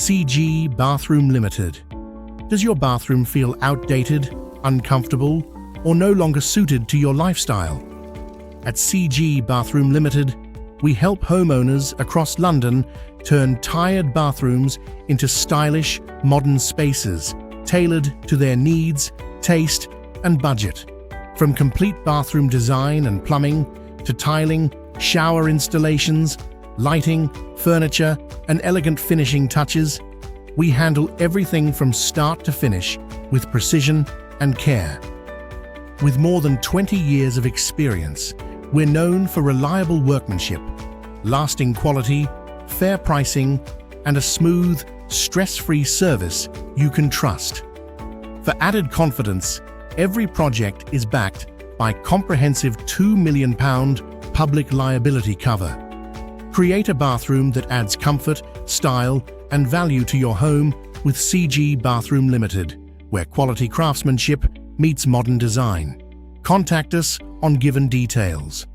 CG Bathroom Limited. Does your bathroom feel outdated, uncomfortable, or no longer suited to your lifestyle? At CG Bathroom Limited, we help homeowners across London turn tired bathrooms into stylish, modern spaces tailored to their needs, taste, and budget. From complete bathroom design and plumbing to tiling, shower installations, lighting, furniture, and elegant finishing touches, we handle everything from start to finish with precision and care. With more than 20 years of experience, we're known for reliable workmanship, lasting quality, fair pricing, and a smooth, stress-free service you can trust. For added confidence, every project is backed by comprehensive £2 million public liability cover. Create a bathroom that adds comfort, style, and value to your home with CG Bathroom Limited, where quality craftsmanship meets modern design. Contact us on given details.